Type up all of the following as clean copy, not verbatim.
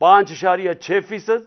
5.6%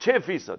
6%।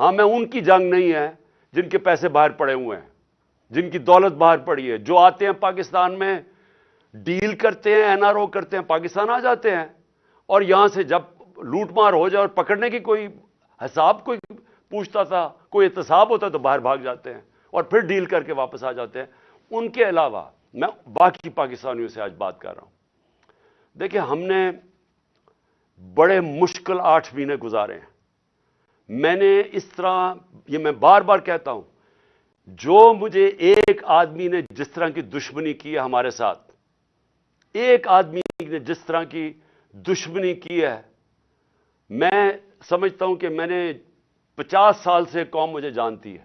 ہاں میں ان کی جنگ نہیں ہے جن کے پیسے باہر پڑے ہوئے ہیں، جن کی دولت باہر پڑی ہے، جو آتے ہیں پاکستان میں ڈیل کرتے ہیں، این آر او کرتے ہیں، پاکستان آ جاتے ہیں، اور یہاں سے جب لوٹ مار ہو جائے اور پکڑنے کی کوئی حساب کوئی پوچھتا تھا، کوئی احتساب ہوتا تو باہر بھاگ جاتے ہیں اور پھر ڈیل کر کے واپس آ جاتے ہیں۔ ان کے علاوہ میں باقی پاکستانیوں سے آج بات کر رہا ہوں۔ دیکھیں، ہم نے بڑے مشکل 8 مہینے گزارے ہیں۔ میں نے اس طرح، یہ میں بار بار کہتا ہوں، جو مجھے ایک آدمی نے جس طرح کی دشمنی کی ہے ہمارے ساتھ، ایک آدمی نے جس طرح کی دشمنی کی ہے، میں سمجھتا ہوں کہ میں نے 50 سال سے قوم مجھے جانتی ہے،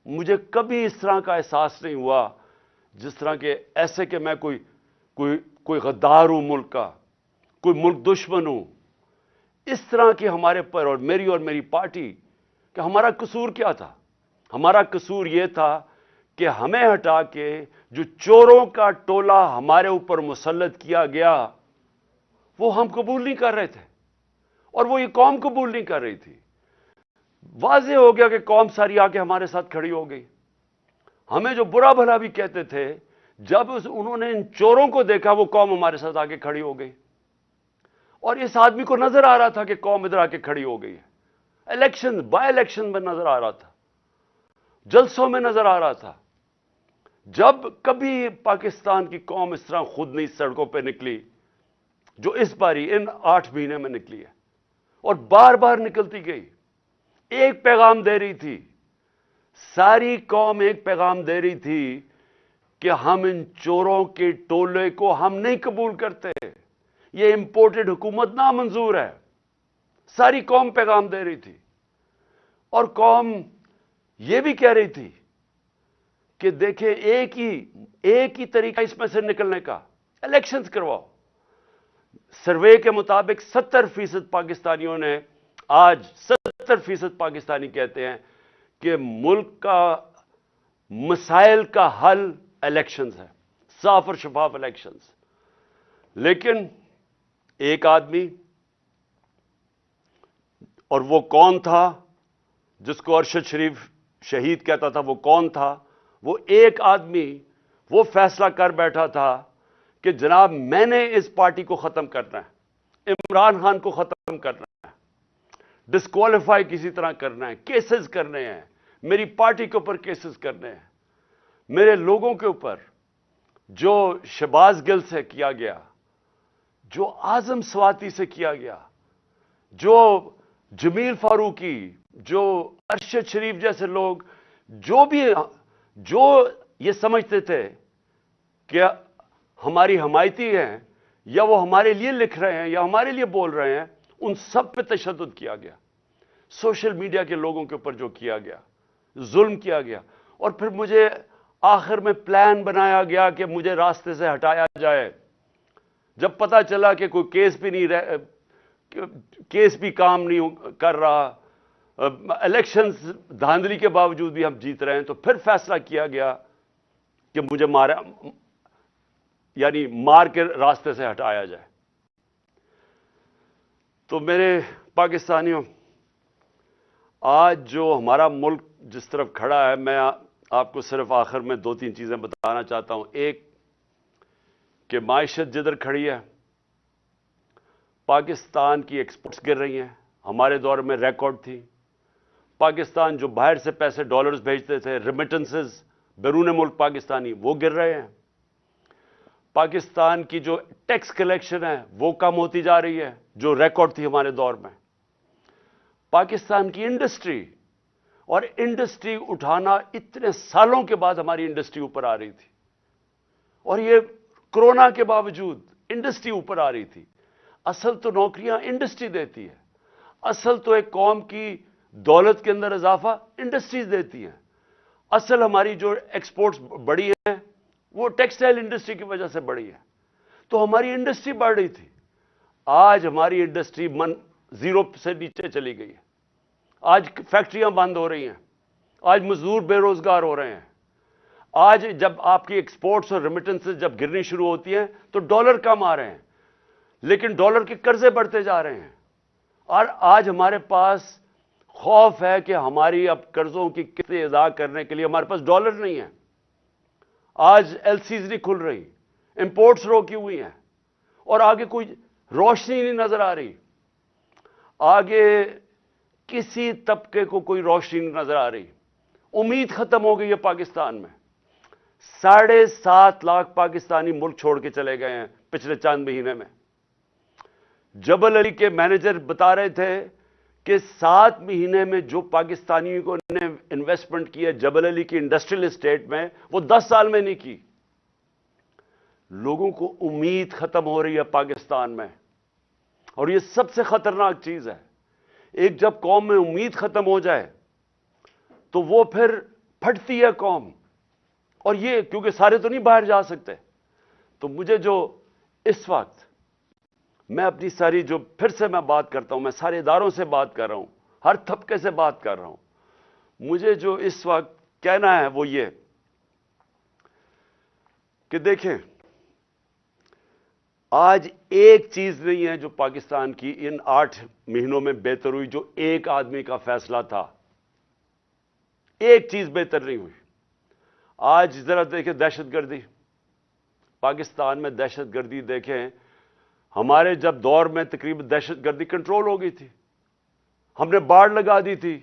مجھے کبھی اس طرح کا احساس نہیں ہوا جس طرح کے ایسے کہ میں کوئی غدار ہوں ملک کا، کوئی ملک دشمن ہوں۔ اس طرح کی ہمارے پر اور میری پارٹی کہ ہمارا قصور کیا تھا؟ ہمارا قصور یہ تھا کہ ہمیں ہٹا کے جو چوروں کا ٹولہ ہمارے اوپر مسلط کیا گیا وہ ہم قبول نہیں کر رہے تھے، اور وہ یہ قوم قبول نہیں کر رہی تھی۔ واضح ہو گیا کہ قوم ساری آ کے ہمارے ساتھ کھڑی ہو گئی۔ ہمیں جو برا بھلا بھی کہتے تھے، جب انہوں نے ان چوروں کو دیکھا وہ قوم ہمارے ساتھ آ کے کھڑی ہو گئی، اور اس آدمی کو نظر آ رہا تھا کہ قوم ادھر آ کے کھڑی ہو گئی ہے۔ بائی الیکشن میں نظر آ رہا تھا، جلسوں میں نظر آ رہا تھا۔ جب کبھی پاکستان کی قوم اس طرح خود نہیں سڑکوں پہ نکلی جو اس باری ان 8 مہینے میں نکلی ہے، اور بار بار نکلتی گئی، ایک پیغام دے رہی تھی، ساری قوم ایک پیغام دے رہی تھی کہ ہم ان چوروں کے ٹولے کو ہم نہیں قبول کرتے، یہ امپورٹڈ حکومت نامنظور ہے۔ ساری قوم پیغام دے رہی تھی، اور قوم یہ بھی کہہ رہی تھی کہ دیکھیں ایک ہی طریقہ اس میں سے نکلنے کا، الیکشنز کرواؤ۔ سروے کے مطابق 70% پاکستانیوں نے، آج 70% پاکستانی کہتے ہیں کہ ملک کا مسائل کا حل الیکشنز ہے، صاف اور شفاف الیکشنز۔ لیکن ایک آدمی، اور وہ کون تھا جس کو ارشد شریف شہید کہتا تھا، وہ کون تھا؟ وہ ایک آدمی وہ فیصلہ کر بیٹھا تھا کہ جناب میں نے اس پارٹی کو ختم کرنا ہے، عمران خان کو ختم کرنا ہے، ڈسکوالیفائی کسی طرح کرنا ہے، کیسز کرنے ہیں، میری پارٹی کے اوپر کیسز کرنے ہیں، میرے لوگوں کے اوپر، جو شہباز گل سے کیا گیا، جو اعظم سواتی سے کیا گیا، جو جمیل فاروقی، جو ارشد شریف جیسے لوگ، جو یہ سمجھتے تھے کہ ہماری حمایتی ہیں، یا وہ ہمارے لیے لکھ رہے ہیں یا ہمارے لیے بول رہے ہیں، ان سب پہ تشدد کیا گیا۔ سوشل میڈیا کے لوگوں کے اوپر جو کیا گیا، ظلم کیا گیا، اور پھر مجھے آخر میں پلان بنایا گیا کہ مجھے راستے سے ہٹایا جائے۔ جب پتا چلا کہ کوئی کیس بھی کام نہیں کر رہا، الیکشنز دھاندلی کے باوجود بھی ہم جیت رہے ہیں، تو پھر فیصلہ کیا گیا کہ مجھے مار کے راستے سے ہٹایا جائے۔ تو میرے پاکستانیوں، آج جو ہمارا ملک جس طرف کھڑا ہے، میں آپ کو صرف آخر میں 2-3 چیزیں بتانا چاہتا ہوں۔ ایک کہ معیشت جدھر کھڑی ہے، پاکستان کی ایکسپورٹس گر رہی ہیں، ہمارے دور میں ریکارڈ تھی۔ پاکستان جو باہر سے پیسے ڈالرز بھیجتے تھے، ریمیٹنسز بیرون ملک پاکستانی، وہ گر رہے ہیں۔ پاکستان کی جو ٹیکس کلیکشن ہے وہ کم ہوتی جا رہی ہے، جو ریکارڈ تھی ہمارے دور میں۔ پاکستان کی انڈسٹری، اور انڈسٹری اٹھانا اتنے سالوں کے بعد ہماری انڈسٹری اوپر آ رہی تھی، اور یہ کرونا کے باوجود انڈسٹری اوپر آ رہی تھی۔ اصل تو نوکریاں انڈسٹری دیتی ہے، اصل تو ایک قوم کی دولت کے اندر اضافہ انڈسٹریز دیتی ہیں۔ اصل ہماری جو ایکسپورٹس بڑی ہیں وہ ٹیکسٹائل انڈسٹری کی وجہ سے بڑی ہے، تو ہماری انڈسٹری بڑھ رہی تھی۔ آج ہماری انڈسٹری زیرو سے نیچے چلی گئی ہے، آج فیکٹریاں بند ہو رہی ہیں، آج مزدور بے روزگار ہو رہے ہیں۔ آج جب آپ کی ایکسپورٹس اور ریمیٹنسز جب گرنی شروع ہوتی ہیں تو ڈالر کم آ رہے ہیں، لیکن ڈالر کے قرضے بڑھتے جا رہے ہیں، اور آج ہمارے پاس خوف ہے کہ ہماری اب قرضوں کی قسطیں ادا کرنے کے لیے ہمارے پاس ڈالر نہیں ہے. آج ایل سیز نہیں کھل رہی, امپورٹس روکی ہوئی ہیں, اور آگے کوئی روشنی نہیں نظر آ رہی. آگے کسی طبقے کو کوئی روشنی نہیں نظر آ رہی. امید ختم ہو گئی ہے پاکستان میں. 7.5 لاکھ پاکستانی ملک چھوڑ کے چلے گئے ہیں پچھلے چند مہینے میں. جبل علی کے مینیجر بتا رہے تھے کہ 7 مہینے میں جو پاکستانیوں کو نے انویسٹمنٹ کی ہے جبل علی کی انڈسٹریل اسٹیٹ میں, وہ 10 سال میں نہیں کی. لوگوں کو امید ختم ہو رہی ہے پاکستان میں, اور یہ سب سے خطرناک چیز ہے. ایک جب قوم میں امید ختم ہو جائے تو وہ پھر پھٹتی ہے قوم. اور یہ کیونکہ سارے تو نہیں باہر جا سکتے, تو مجھے جو اس وقت میں اپنی ساری جو پھر سے میں بات کرتا ہوں, میں سارے اداروں سے بات کر رہا ہوں, ہر طبقے سے بات کر رہا ہوں, مجھے جو اس وقت کہنا ہے وہ یہ کہ دیکھیں, آج ایک چیز نہیں ہے جو پاکستان کی ان 8 مہینوں میں بہتر ہوئی, جو ایک آدمی کا فیصلہ تھا. ایک چیز بہتر نہیں ہوئی. آج ذرا دیکھیں دہشت گردی, پاکستان میں دہشت گردی دیکھیں. ہمارے جب دور میں تقریباً دہشت گردی کنٹرول ہو گئی تھی, ہم نے باڑ لگا دی تھی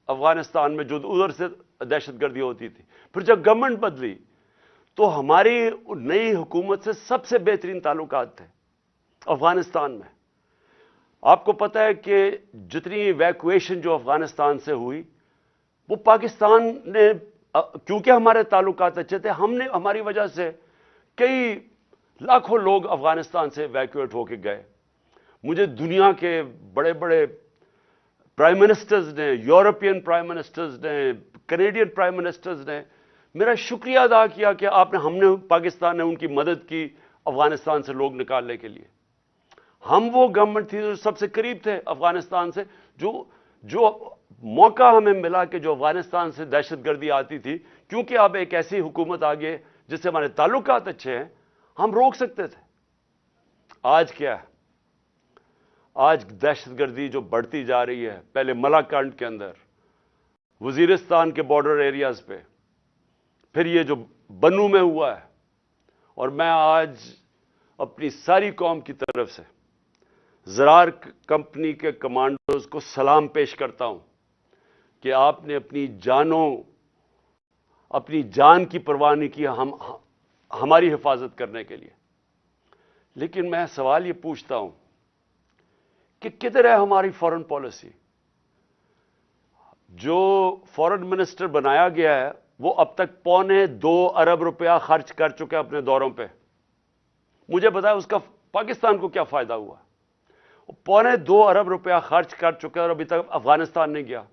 افغانستان میں جو ادھر سے دہشت گردی ہوتی تھی. پھر جب گورنمنٹ بدلی تو ہماری نئی حکومت سے سب سے بہترین تعلقات تھے افغانستان میں. آپ کو پتہ ہے کہ جتنی ایویکویشن جو افغانستان سے ہوئی وہ پاکستان نے, کیونکہ ہمارے تعلقات اچھے تھے, ہم نے ہماری وجہ سے کئی لاکھوں لوگ افغانستان سے ایویکویٹ ہو کے گئے. مجھے دنیا کے بڑے بڑے پرائم منسٹرز نے, یورپین پرائم منسٹرز نے, کینیڈین پرائم منسٹرز نے میرا شکریہ ادا کیا کہ ہم نے پاکستان نے ان کی مدد کی افغانستان سے لوگ نکالنے کے لیے. ہم وہ گورنمنٹ تھی جو سب سے قریب تھے افغانستان سے, جو موقع ہمیں ملا کہ جو افغانستان سے دہشت گردی آتی تھی, کیونکہ اب ایک ایسی حکومت آگے جس سے ہمارے تعلقات اچھے ہیں, ہم روک سکتے تھے. آج کیا ہے؟ آج دہشت گردی جو بڑھتی جا رہی ہے, پہلے ملاکنڈ کے اندر, وزیرستان کے بارڈر ایریاز پہ, پھر یہ جو بنو میں ہوا ہے. اور میں آج اپنی ساری قوم کی طرف سے زرار کمپنی کے کمانڈوز کو سلام پیش کرتا ہوں کہ آپ نے اپنی جان کی پرواہ نہیں کی ہماری حفاظت کرنے کے لیے. لیکن میں سوال یہ پوچھتا ہوں کہ کدھر ہے ہماری فارن پالیسی؟ جو فارن منسٹر بنایا گیا ہے وہ اب تک $2.25 ارب خرچ کر چکے اپنے دوروں پہ. مجھے بتایا اس کا پاکستان کو کیا فائدہ ہوا؟ $2.25 ارب خرچ کر چکے اور ابھی تک افغانستان نہیں گیا.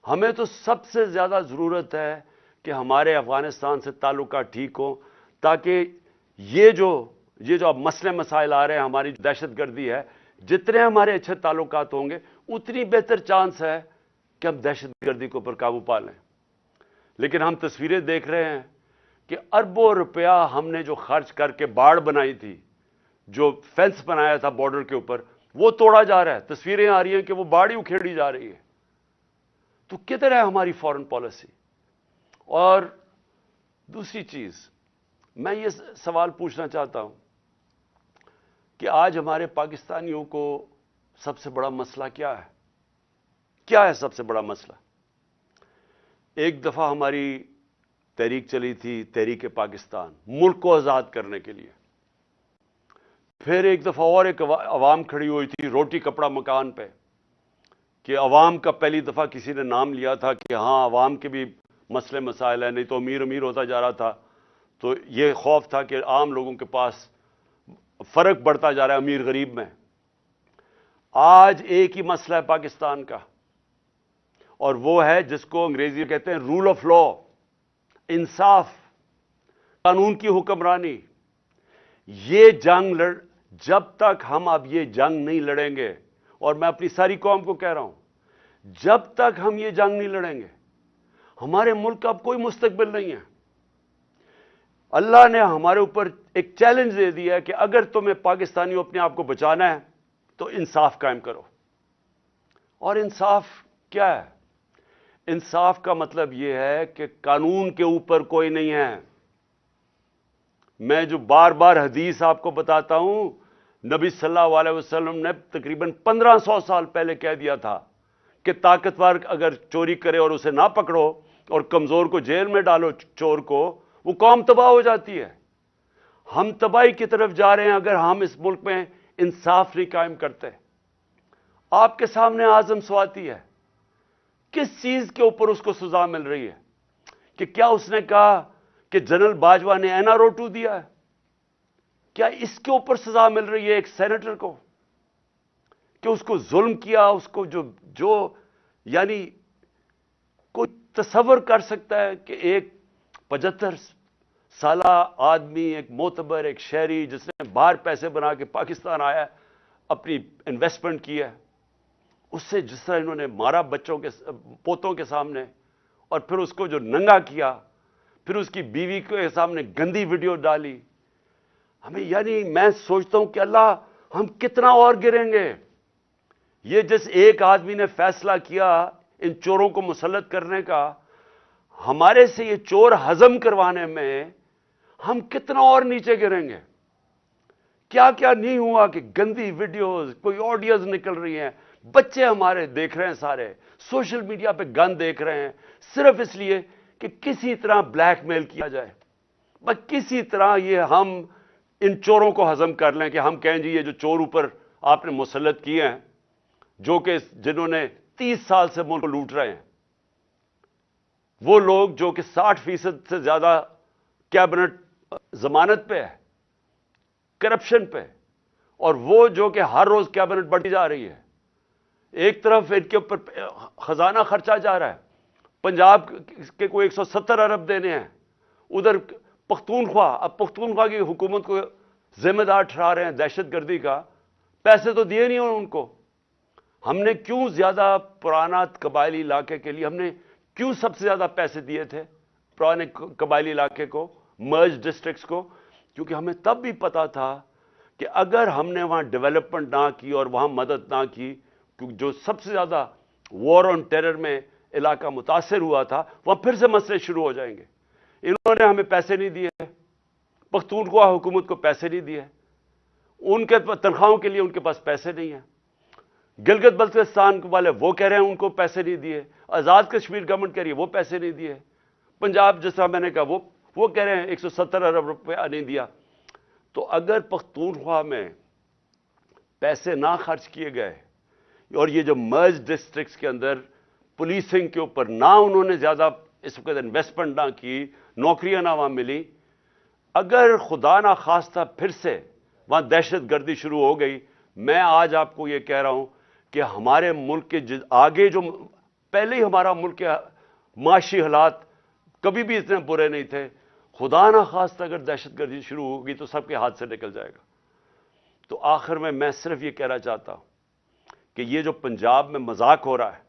ہمیں تو سب سے زیادہ ضرورت ہے کہ ہمارے افغانستان سے تعلقات ٹھیک ہوں, تاکہ یہ جو اب مسئلے مسائل آ رہے ہیں, ہماری دہشت گردی ہے, جتنے ہمارے اچھے تعلقات ہوں گے اتنی بہتر چانس ہے کہ ہم دہشت گردی کو پر قابو پا لیں. لیکن ہم تصویریں دیکھ رہے ہیں کہ اربوں روپیہ ہم نے جو خرچ کر کے باڑ بنائی تھی, جو فینس بنایا تھا بارڈر کے اوپر, وہ توڑا جا رہا ہے. تصویریں آ رہی ہیں کہ وہ باڑ ہی اکھیڑی جا رہی ہے. تو کدھر ہے ہماری فارن پالیسی؟ اور دوسری چیز میں یہ سوال پوچھنا چاہتا ہوں کہ آج ہمارے پاکستانیوں کو سب سے بڑا مسئلہ کیا ہے؟ کیا ہے سب سے بڑا مسئلہ؟ ایک دفعہ ہماری تحریک چلی تھی, تحریک پاکستان, ملک کو آزاد کرنے کے لیے. پھر ایک دفعہ اور ایک عوام کھڑی ہوئی تھی روٹی کپڑا مکان پہ, کہ عوام کا پہلی دفعہ کسی نے نام لیا تھا کہ ہاں عوام کے بھی مسئلے مسائل ہیں, نہیں تو امیر امیر ہوتا جا رہا تھا. تو یہ خوف تھا کہ عام لوگوں کے پاس فرق بڑھتا جا رہا ہے امیر غریب میں. آج ایک ہی مسئلہ ہے پاکستان کا, اور وہ ہے جس کو انگریزی میں کہتے ہیں رول آف لا, انصاف, قانون کی حکمرانی. یہ جنگ جب تک ہم اب یہ جنگ نہیں لڑیں گے, اور میں اپنی ساری قوم کو کہہ رہا ہوں, جب تک ہم یہ جنگ نہیں لڑیں گے ہمارے ملک کا اب کوئی مستقبل نہیں ہے. اللہ نے ہمارے اوپر ایک چیلنج دے دیا ہے کہ اگر تمہیں پاکستانیوں اپنے آپ کو بچانا ہے تو انصاف قائم کرو. اور انصاف کیا ہے؟ انصاف کا مطلب یہ ہے کہ قانون کے اوپر کوئی نہیں ہے. میں جو بار بار حدیث آپ کو بتاتا ہوں، نبی صلی اللہ علیہ وسلم نے تقریباً 1500 سال پہلے کہہ دیا تھا کہ طاقتور اگر چوری کرے اور اسے نہ پکڑو اور کمزور کو جیل میں ڈالو، چور کو، وہ قوم تباہ ہو جاتی ہے. ہم تباہی کی طرف جا رہے ہیں اگر ہم اس ملک میں انصاف نہیں قائم کرتے. آپ کے سامنے اعظم سواتی ہے، کس چیز کے اوپر اس کو سزا مل رہی ہے؟ کہ کیا اس نے کہا کہ جنرل باجوہ نے این آر او 2 دیا ہے؟ کیا اس کے اوپر سزا مل رہی ہے ایک سینیٹر کو کہ اس کو ظلم کیا؟ اس کو جو یعنی کوئی تصور کر سکتا ہے کہ ایک 75 سالہ آدمی، ایک معتبر، ایک شہری جس نے باہر پیسے بنا کے پاکستان آیا، اپنی انویسٹمنٹ کی ہے، اس سے جس طرح انہوں نے مارا بچوں کے پوتوں کے سامنے، اور پھر اس کو جو ننگا کیا، پھر اس کی بیوی کے سامنے گندی ویڈیو ڈالی. ہمیں یعنی میں سوچتا ہوں کہ اللہ، ہم کتنا اور گریں گے؟ یہ جس ایک آدمی نے فیصلہ کیا ان چوروں کو مسلط کرنے کا، ہمارے سے یہ چور ہضم کروانے میں ہم کتنا اور نیچے گریں گے؟ کیا کیا نہیں ہوا کہ گندی ویڈیوز، کوئی آڈیوز نکل رہی ہیں، بچے ہمارے دیکھ رہے ہیں، سارے سوشل میڈیا پہ گند دیکھ رہے ہیں، صرف اس لیے کہ کسی طرح بلیک میل کیا جائے، بس کسی طرح یہ ہم ان چوروں کو ہضم کر لیں کہ ہم کہیں جی یہ جو چور اوپر آپ نے مسلط کیے ہیں، جو کہ جنہوں نے 30 سال سے ملک کو لوٹ رہے ہیں، وہ لوگ جو کہ 60% سے زیادہ کیبنٹ ضمانت پہ ہے، کرپشن پہ، اور وہ جو کہ ہر روز کیبنٹ بڑھتی جا رہی ہے. ایک طرف ان کے اوپر خزانہ خرچہ جا رہا ہے، پنجاب کے کوئی 170 ارب دینے ہیں، ادھر پختونخوا، اب پختونخوا کی حکومت کو ذمہ دار ٹھہرا رہے ہیں دہشت گردی کا. پیسے تو دیے نہیں ان کو. ہم نے کیوں زیادہ پرانا قبائلی علاقے کے لیے ہم نے کیوں سب سے زیادہ پیسے دیے تھے پرانے قبائلی علاقے کو، مرج ڈسٹرکٹس کو؟ کیونکہ ہمیں تب بھی پتا تھا کہ اگر ہم نے وہاں ڈیولپمنٹ نہ کی اور وہاں مدد نہ کی، کیونکہ جو سب سے زیادہ وار آن ٹیرر میں علاقہ متاثر ہوا تھا، وہاں پھر سے مسئلے شروع ہو جائیں گے. انہوں نے ہمیں پیسے نہیں دیے، پختونخوا حکومت کو پیسے نہیں دیے، ان کے تنخواہوں کے لیے ان کے پاس پیسے نہیں ہیں. گلگت بلتستان والے وہ کہہ رہے ہیں ان کو پیسے نہیں دیے، آزاد کشمیر گورنمنٹ کہہ رہی ہے وہ پیسے نہیں دیے، پنجاب جس طرح میں نے کہا وہ کہہ رہے ہیں 170 ارب روپیہ نہیں دیا. تو اگر پختونخوا میں پیسے نہ خرچ کیے گئے اور یہ جو مرج ڈسٹرکٹس کے اندر پولیسنگ کے اوپر نہ انہوں نے زیادہ اس وقت انویسٹمنٹ نہ کی، نوکریاں نہ وہاں ملی، اگر خدا نہ خواستہ پھر سے وہاں دہشت گردی شروع ہو گئی، میں آج آپ کو یہ کہہ رہا ہوں کہ ہمارے ملک کے آگے جو پہلے ہی ہمارا ملک کے معاشی حالات کبھی بھی اتنے برے نہیں تھے، خدا نہ خواستہ اگر دہشت گردی شروع ہوگی تو سب کے ہاتھ سے نکل جائے گا. تو آخر میں صرف یہ کہنا چاہتا ہوں کہ یہ جو پنجاب میں مذاق ہو رہا ہے،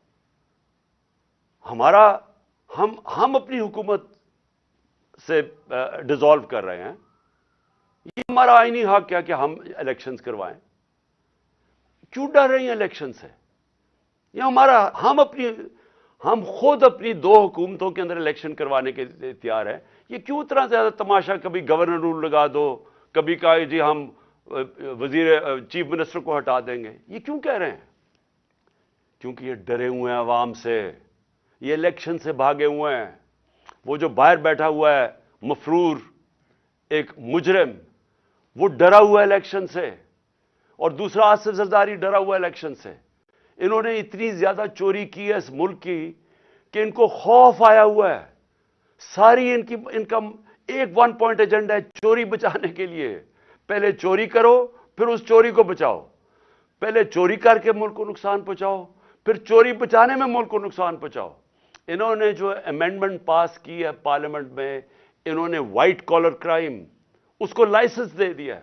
ہم اپنی حکومت سے ڈیزالو کر رہے ہیں، یہ ہمارا آئینی حق کیا کہ ہم الیکشنز کروائیں. کیوں ڈر رہی ہیں الیکشن سے؟ یہ ہم خود اپنی 2 حکومتوں کے اندر الیکشن کروانے کے لیے تیار ہیں. یہ کیوں اتنا زیادہ تماشا؟ کبھی گورنر رول لگا دو، کبھی کہا جی ہم چیف منسٹر کو ہٹا دیں گے. یہ کیوں کہہ رہے ہیں؟ کیونکہ یہ ڈرے ہوئے ہیں عوام سے، یہ الیکشن سے بھاگے ہوئے ہیں. وہ جو باہر بیٹھا ہوا ہے مفرور ایک مجرم، وہ ڈرا ہوا ہے الیکشن سے، اور دوسرا آصف زرداری ڈرا ہوا ہے الیکشن سے. انہوں نے اتنی زیادہ چوری کی ہے اس ملک کی کہ ان کو خوف آیا ہوا ہے. ساری ان کا ایک 1 پوائنٹ ایجنڈا ہے چوری بچانے کے لیے. پہلے چوری کرو، پھر اس چوری کو بچاؤ. پہلے چوری کر کے ملک کو نقصان پہنچاؤ، پھر چوری بچانے میں ملک کو نقصان پہنچاؤ. انہوں نے جو امینڈمنٹ پاس کی ہے پارلیمنٹ میں، انہوں نے وائٹ کالر کرائم اس کو لائسنس دے دیا ہے.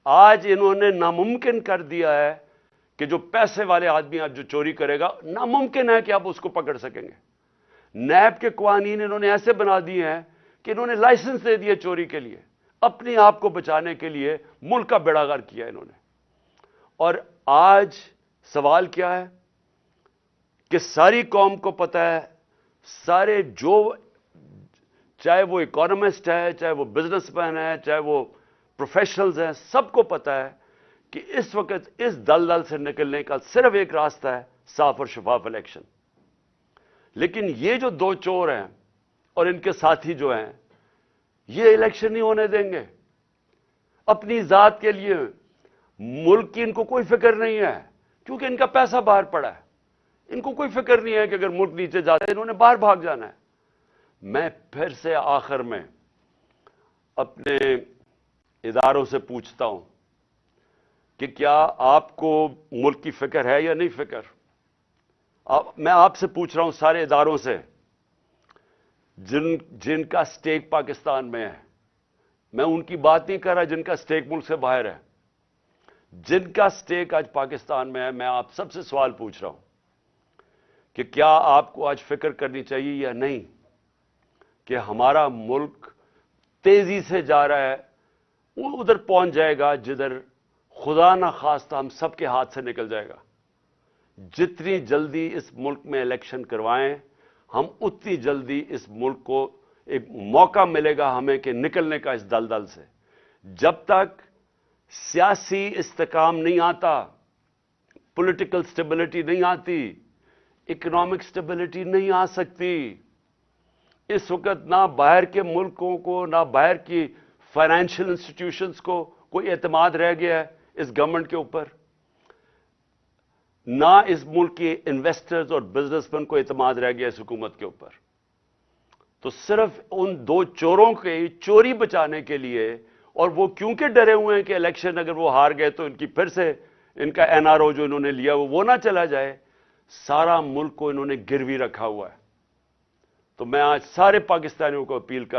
آج انہوں نے ناممکن کر دیا ہے کہ جو پیسے والے آدمی آج جو چوری کرے گا، ناممکن ہے کہ آپ اس کو پکڑ سکیں گے. نیب کے قوانین انہوں نے ایسے بنا دیے ہیں کہ انہوں نے لائسنس دے دیا چوری کے لیے، اپنے آپ کو بچانے کے لیے ملک کا بیڑا غرق کیا انہوں نے. اور آج سوال کیا ہے کہ ساری قوم کو پتہ ہے، سارے چاہے وہ اکانومسٹ ہے، چاہے وہ بزنس مین ہے، چاہے وہ پروفیشنلز ہیں، سب کو پتہ ہے کہ اس وقت اس دلدل سے نکلنے کا صرف ایک راستہ ہے، صاف اور شفاف الیکشن۔ لیکن یہ جو دو چور ہیں اور ان کے ساتھی جو ہیں، یہ الیکشن نہیں ہونے دیں گے۔ اپنی ذات کے لیے ملک کی ان کو کوئی فکر نہیں ہے، کیونکہ ان کا پیسہ باہر پڑا ہے۔ ان کو کوئی فکر نہیں ہے کہ اگر ملک نیچے جاتا ہے انہوں نے باہر بھاگ جانا ہے۔ میں پھر سے آخر میں اپنے اداروں سے پوچھتا ہوں کہ کیا آپ کو ملک کی فکر ہے یا نہیں فکر؟ میں آپ سے پوچھ رہا ہوں، سارے اداروں سے جن کا سٹیک پاکستان میں ہے۔ میں ان کی بات نہیں کر رہا جن کا سٹیک ملک سے باہر ہے، جن کا سٹیک آج پاکستان میں ہے۔ میں آپ سب سے سوال پوچھ رہا ہوں کہ کیا آپ کو آج فکر کرنی چاہیے یا نہیں کہ ہمارا ملک تیزی سے جا رہا ہے، وہ ادھر پہنچ جائے گا جدھر خدا نہ خواستہ ہم سب کے ہاتھ سے نکل جائے گا۔ جتنی جلدی اس ملک میں الیکشن کروائیں، ہم اتنی جلدی اس ملک کو ایک موقع ملے گا ہمیں کہ نکلنے کا اس دلدل سے۔ جب تک سیاسی استحکام نہیں آتا، پولیٹیکل سٹیبلٹی نہیں آتی، اکنامک سٹیبلٹی نہیں آ سکتی۔ اس وقت نہ باہر کے ملکوں کو، نہ باہر کی فائنینشیل انسٹیٹیوشنز کو کوئی اعتماد رہ گیا ہے اس گورنمنٹ کے اوپر، نہ اس ملک کے انویسٹرز اور بزنس مین کو اعتماد رہ گیا اس حکومت کے اوپر۔ تو صرف ان دو چوروں کے چوری بچانے کے لیے، اور وہ کیونکہ ڈرے ہوئے ہیں کہ الیکشن اگر وہ ہار گئے تو ان کی پھر سے ان کا NRO جو انہوں نے لیا وہ نہ چلا جائے، سارا ملک کو انہوں نے گروی رکھا ہوا ہے۔ تو میں آج سارے پاکستانیوں کو اپیل کر